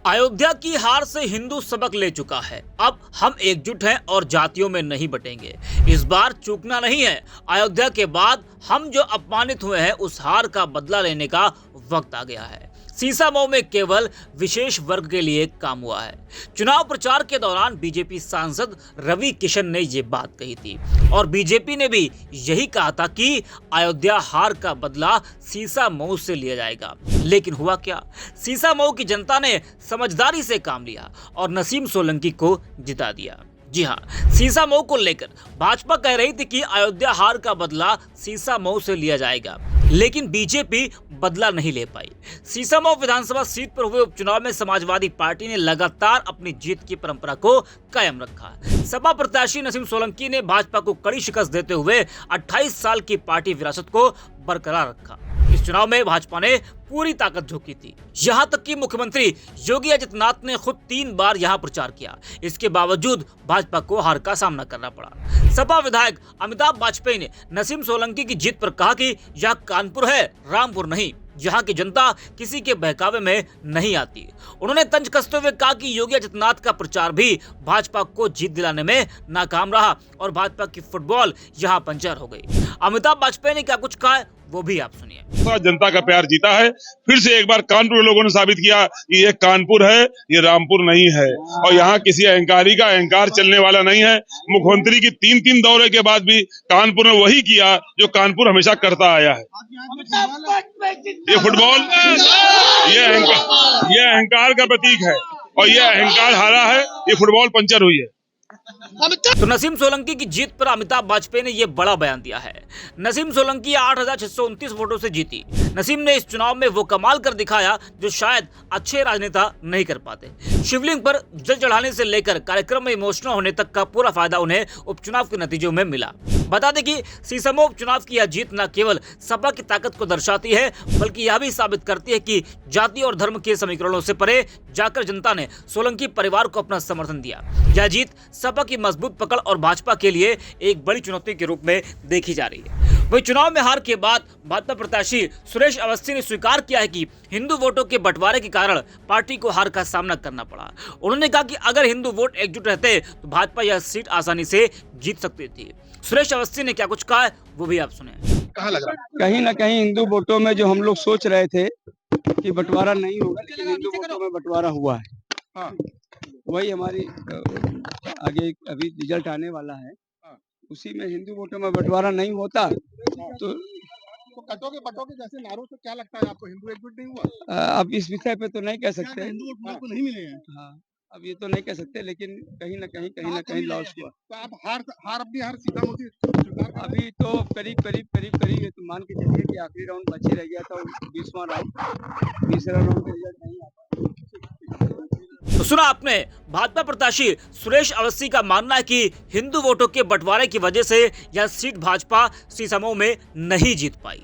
अयोध्या की हार से हिंदू सबक ले चुका है। अब हम एकजुट हैं और जातियों में नहीं बटेंगे। इस बार चूकना नहीं है। अयोध्या के बाद हम जो अपमानित हुए हैं उस हार का बदला लेने का वक्त आ गया है। सीसामऊ में केवल विशेष वर्ग के लिए काम हुआ है। चुनाव प्रचार के दौरान बीजेपी सांसद रवि किशन ने ये बात कही थी और बीजेपी ने भी यही कहा था कि अयोध्या हार का बदला सीसामऊ से लिया जाएगा। लेकिन हुआ क्या? सीसामऊ की जनता ने समझदारी से काम लिया और नसीम सोलंकी को जिता दिया। जी हाँ, सीसामऊ को लेकर भाजपा कह रही थी कि अयोध्या हार का बदला सीसामऊ से लिया जाएगा, लेकिन बीजेपी बदला नहीं ले पाई। सीसामऊ विधानसभा सीट पर हुए उपचुनाव में समाजवादी पार्टी ने लगातार अपनी जीत की परंपरा को कायम रखा। सपा प्रत्याशी नसीम सोलंकी ने भाजपा को कड़ी शिकस्त देते हुए 28 साल की पार्टी विरासत को बरकरार रखा। इस चुनाव में भाजपा ने पूरी ताकत झोंकी थी। यहाँ तक कि मुख्यमंत्री योगी आदित्यनाथ ने खुद 3 बार यहाँ प्रचार किया। इसके बावजूद भाजपा को हार का सामना करना पड़ा। सपा विधायक अमिताभ वाजपेयी ने नसीम सोलंकी की जीत पर कहा कि यह कानपुर है, रामपुर नहीं। यहाँ की जनता किसी के बहकावे में नहीं आती। उन्होंने तंज कसते हुए कहा कि योगी आदित्यनाथ का प्रचार भी भाजपा को जीत दिलाने में नाकाम रहा और भाजपा की फुटबॉल यहाँ पंचर हो गई। अमिताभ वाजपेयी ने क्या कुछ कहा है वो भी आप सुनिए। जनता का प्यार जीता है। फिर से एक बार कानपुर के लोगों ने साबित किया कि ये कानपुर है, ये रामपुर नहीं है और यहाँ किसी अहंकारी का अहंकार चलने वाला नहीं है। मुख्यमंत्री की 3 दौरे के बाद भी कानपुर ने वही किया जो कानपुर हमेशा करता आया है। ये फुटबॉल ये अहंकार का प्रतीक है और ये अहंकार हारा है, ये फुटबॉल पंचर हुई है। तो नसीम सोलंकी की जीत पर अमिताभ वाजपेयी ने यह बड़ा बयान दिया है। नसीम सोलंकी 8,629 वोटों से जीती। नसीम ने इस चुनाव में वो कमाल कर दिखाया जो शायद अच्छे राजनेता नहीं कर पाते। शिवलिंग पर जल चढ़ाने से लेकर कार्यक्रम में इमोशनल होने तक का पूरा फायदा उन्हें उपचुनाव के नतीजों में मिला। बता दें कि सीसामऊ उपचुनाव की यह जीत न केवल सपा की ताकत को दर्शाती है, बल्कि यह भी साबित करती है कि जाति और धर्म के समीकरणों से परे जाकर जनता ने सोलंकी परिवार को अपना समर्थन दिया। यह जीत सपा की मजबूत पकड़ और भाजपा के लिए एक बड़ी चुनौती के रूप में देखी जा रही है। वही चुनाव में हार के बाद भाजपा प्रत्याशी सुरेश अवस्थी ने स्वीकार किया है कि हिंदू वोटों के बंटवारे के कारण पार्टी को हार का सामना करना पड़ा। उन्होंने कहा कि अगर हिंदू वोट एकजुट रहते तो भाजपा यह सीट आसानी से जीत सकती थी। सुरेश अवस्थी ने क्या कुछ कहा है वो भी आप सुने। कहाँ लग रहा है? कहीं ना कहीं हिंदू वोटों में जो हम लोग सोच रहे थे कि बंटवारा नहीं होगा, लेकिन हिंदू वोटों में बंटवारा हुआ है। हाँ। वही हमारी आगे अभी रिजल्ट आने वाला है। उसी में हिंदू वोटों में बंटवारा नहीं होता तो कटोगे बटोगे जैसे नारों से क्या लगता है आपको? हिंदू एकजुट नहीं हुआ? अब इस विषय पे तो नहीं कह सकते। हिंदू वोट को नहीं मिले हैं। हाँ, अब ये तो नहीं कह सकते, लेकिन कहीं ना कहीं लॉस हुआ। तो आप हार अपनी हार सीतामऊ से अभी तो करीब ये तो मान के चलिए कि आखिरी राउंड बचे रह गया था, 20वां राउंड, 20वां राउंड का रिजल्ट नहीं आ पाया। तो सुना आपने, भाजपा प्रत्याशी सुरेश अवस्थी का मानना है कि हिंदू वोटों के बंटवारे की वजह से यह सीट भाजपा सीसामऊ में नहीं जीत पाई।